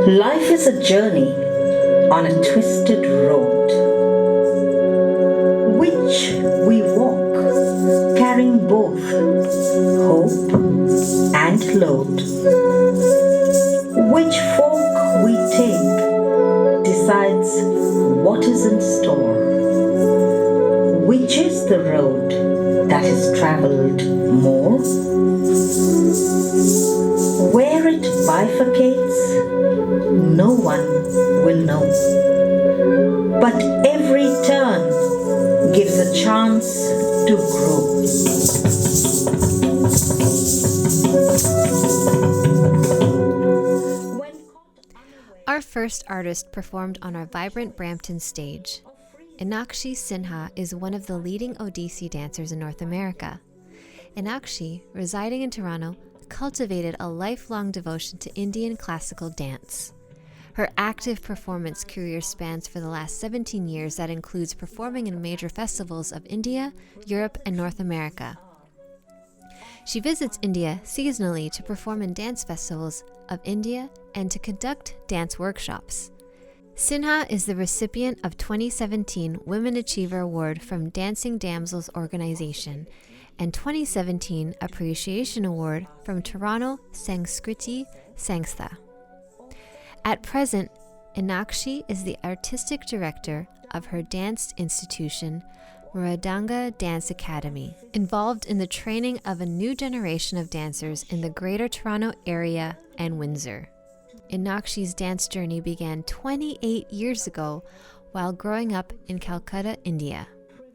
Life is a journey on a twisted road, which we walk, carrying both hope and load. Which fork we take decides what is in store. Which is the road that is traveled more? Where it bifurcates, no one will know. But every turn gives a chance to grow. Our first artist performed on our Vibrant Brampton stage. Enakshi Sinha is one of the leading Odissi dancers in North America. Enakshi, residing in Toronto, cultivated a lifelong devotion to Indian classical dance. Her active performance career spans for the last 17 years that includes performing in major festivals of India, Europe, and North America. She visits India seasonally to perform in dance festivals of India and to conduct dance workshops. Sinha is the recipient of 2017 Women Achiever Award from Dancing Damsels Organization and 2017 Appreciation Award from Toronto Sanskriti Sangstha. At present, Enakshi is the artistic director of her dance institution, Mridanga Dance Academy, involved in the training of a new generation of dancers in the Greater Toronto Area and Windsor. Enakshi's dance journey began 28 years ago while growing up in Calcutta, India.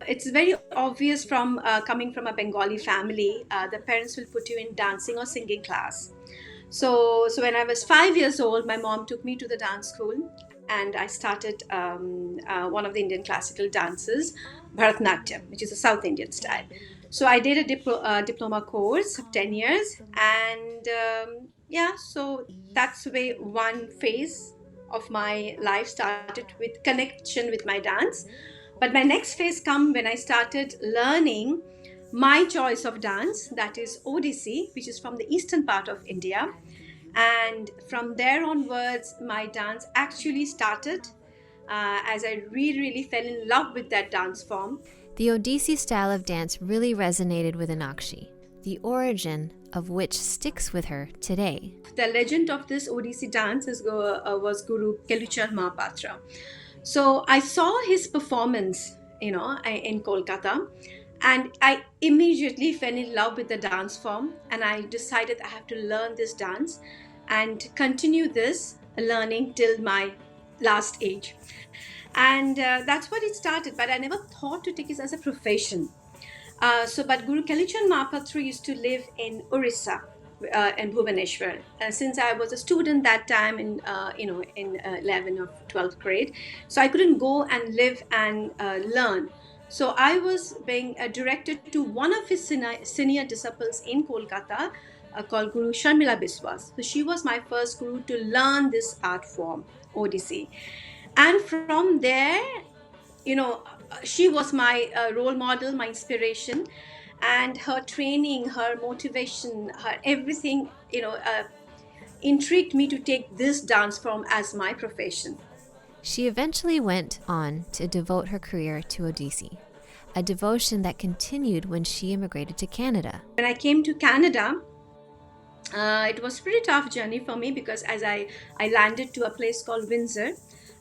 It's very obvious from coming from a Bengali family, the parents will put you in dancing or singing class. So when I was 5 years old, my mom took me to the dance school and I started one of the Indian classical dances, Bharatanatyam, which is a South Indian style. So I did a diploma course of 10 years and so that's the way one phase of my life started with connection with my dance. But my next phase come when I started learning my choice of dance, that is Odissi, which is from the eastern part of India. And from there onwards, my dance actually started as I really fell in love with that dance form. The Odissi style of dance really resonated with Enakshi, the origin of which sticks with her today. The legend of this Odissi dance was Guru Keluchar Mahapatra. So I saw his performance, in Kolkata, and I immediately fell in love with the dance form, and I decided I have to learn this dance and continue this learning till my last age. And that's what it started, but I never thought to take it as a profession. But Guru Keluchar Mahapatra used to live in Orissa, in Bhubaneswar. Since I was a student that time in 11th or 12th grade, so I couldn't go and live and learn. So I was being directed to one of his senior disciples in Kolkata called Guru Sharmila Biswas. So she was my first guru to learn this art form, Odissi. And from there, she was my role model, my inspiration. And her training, her motivation, her everything, intrigued me to take this dance form as my profession. She eventually went on to devote her career to Odissi, a devotion that continued when she immigrated to Canada. When I came to Canada, it was a pretty tough journey for me because as I landed to a place called Windsor.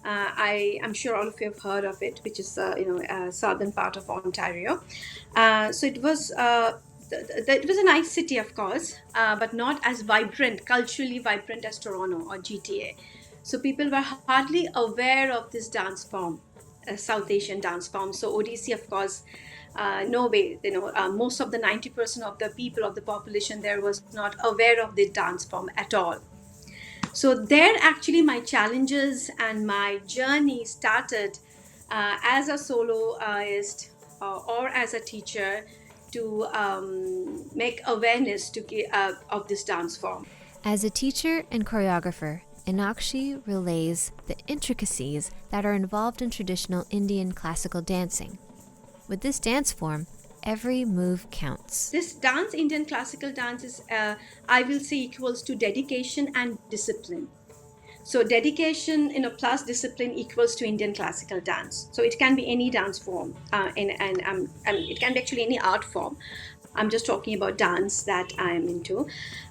I'm sure all of you have heard of it, which is southern part of Ontario. So it was a nice city, of course, but not as vibrant, culturally vibrant as Toronto or GTA. So people were hardly aware of this dance form, South Asian dance form. So Odissi, of course, no way. Most of the 90% of the people of the population there was not aware of the dance form at all. So there actually my challenges and my journey started as a soloist or as a teacher to make awareness of this dance form. As a teacher and choreographer, Enakshi relays the intricacies that are involved in traditional Indian classical dancing. With this dance form, every move counts. This dance, Indian classical dance, is, I will say, equals to dedication and discipline. So dedication, plus discipline equals to Indian classical dance. So it can be any dance form, and it can be actually any art form. I'm just talking about dance that I'm into.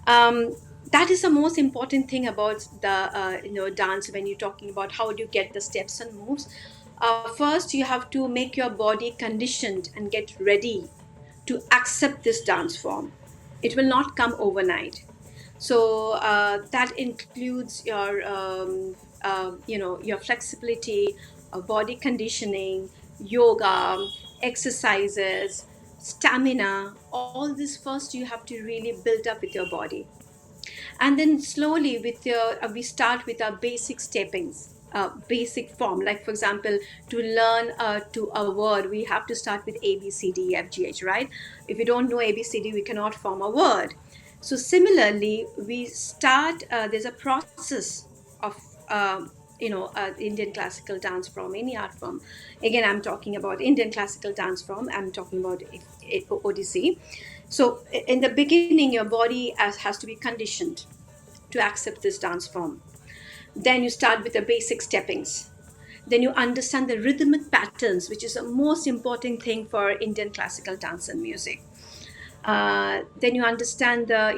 Um, that is the most important thing about the dance. When you're talking about how do you get the steps and moves, first you have to make your body conditioned and get ready to accept this dance form. It will not come overnight. So that includes your your flexibility, body conditioning, yoga, exercises, stamina. All this first you have to really build up with your body, and then slowly with your we start with our basic steppings, basic form. Like for example, to learn to a word, we have to start with A B C D E F G H, right? If we don't know A B C D, we cannot form a word. So similarly, we start, there's a process of Indian classical dance form, any art form. Again, I'm talking about Indian classical dance form, I'm talking about Odissi. So in the beginning, your body has to be conditioned to accept this dance form. Then you start with the basic steppings. Then you understand the rhythmic patterns, which is the most important thing for Indian classical dance and music. Then you understand the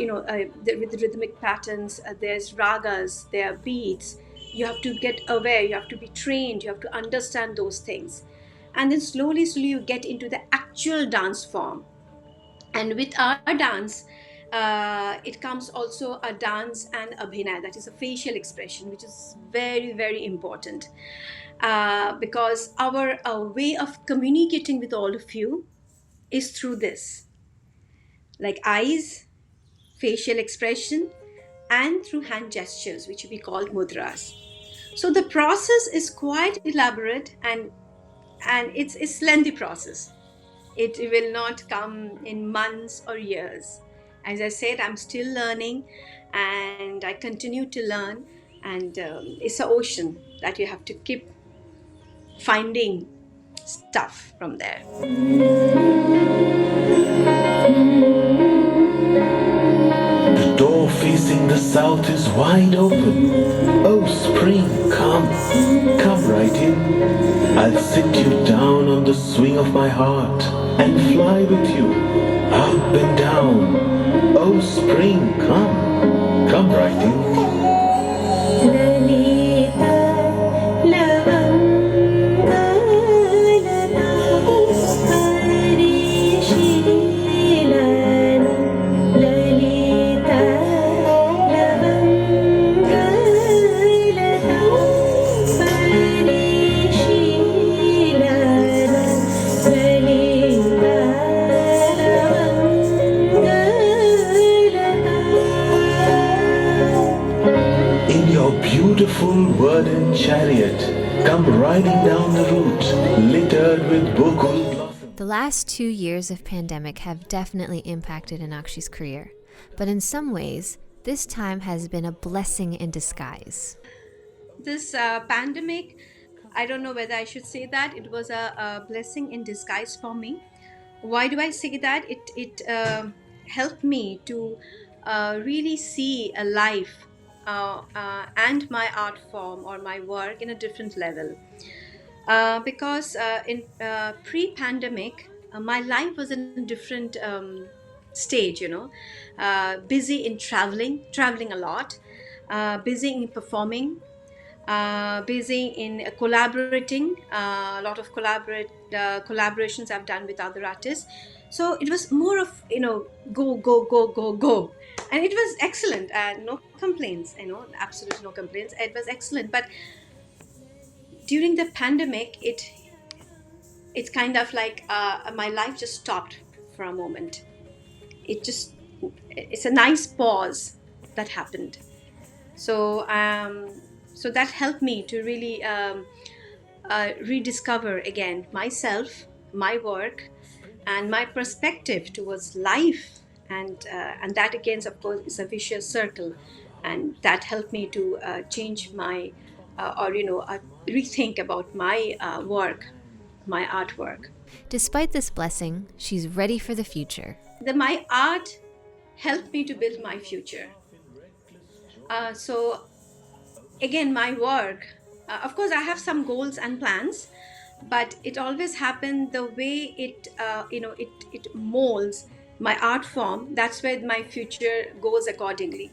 rhythmic patterns. There's ragas, there are beats. You have to get aware, you have to be trained, you have to understand those things. And then slowly you get into the actual dance form. And with our dance, it comes also a dance and abhinay, that is a facial expression, which is very, very important. Because our way of communicating with all of you is through this, like eyes, facial expression, and through hand gestures, which we call mudras. So the process is quite elaborate, and it's a lengthy process. It will not come in months or years. As I said, I'm still learning, and I continue to learn. And it's an ocean that you have to keep finding stuff from there. The door facing the south is wide open. Oh, spring, come, come right in. I'll sit you down on the swing of my heart and fly with you up and down. Oh, spring, come, come right in. Beautiful wooden chariot, come riding down the route, littered with bokul blossoms. The last 2 years of pandemic have definitely impacted Enakshi's career, but in some ways, this time has been a blessing in disguise. This pandemic, I don't know whether I should say that it was a blessing in disguise for me. Why do I say that? It helped me to really see a life and my art form or my work in a different level. Because in pre-pandemic, my life was in a different stage. Busy in traveling a lot, busy in performing, busy in collaborating. A lot of collaborations I've done with other artists. So it was more of go, and it was excellent. No complaints. Absolutely no complaints. It was excellent. But during the pandemic, it's kind of like my life just stopped for a moment. It's a nice pause that happened. So that helped me to really rediscover again myself, my work, and my perspective towards life, and that again, of course, is a vicious circle, and that helped me to change my rethink about my work, my artwork. Despite this blessing, she's ready for the future. My art helped me to build my future. So again, my work, of course, I have some goals and plans, but it always happened the way it molds my art form. That's where my future goes accordingly.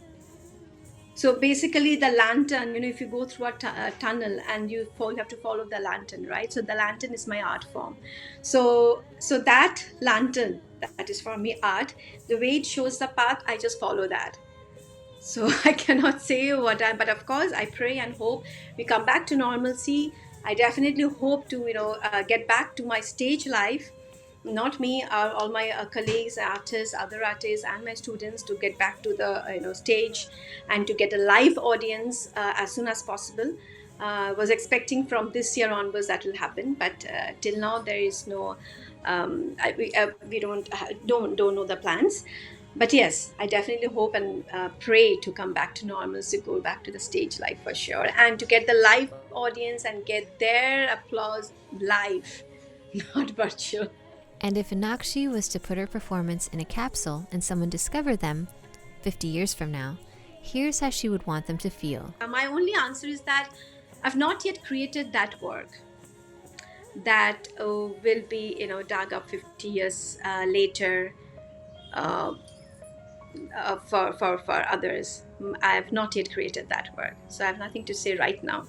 So basically, the lantern, if you go through a tunnel and you have to follow the lantern, right? So the lantern is my art form. So that lantern, that is for me art, the way it shows the path, I just follow that. So I cannot say but of course, I pray and hope we come back to normalcy. I definitely hope to, get back to my stage life. Not me, all my colleagues, artists, other artists, and my students to get back to the stage and to get a live audience as soon as possible. Was expecting from this year onwards that will happen, but till now there is no. We don't know the plans. But yes, I definitely hope and pray to come back to normalcy, go back to the stage life for sure, and to get the live audience and get their applause live, not virtual. And if Enakshi was to put her performance in a capsule and someone discovered them 50 years from now, here's how she would want them to feel. My only answer is that I've not yet created that work that will be, dug up 50 years later for others. I have not yet created that work, so I have nothing to say right now.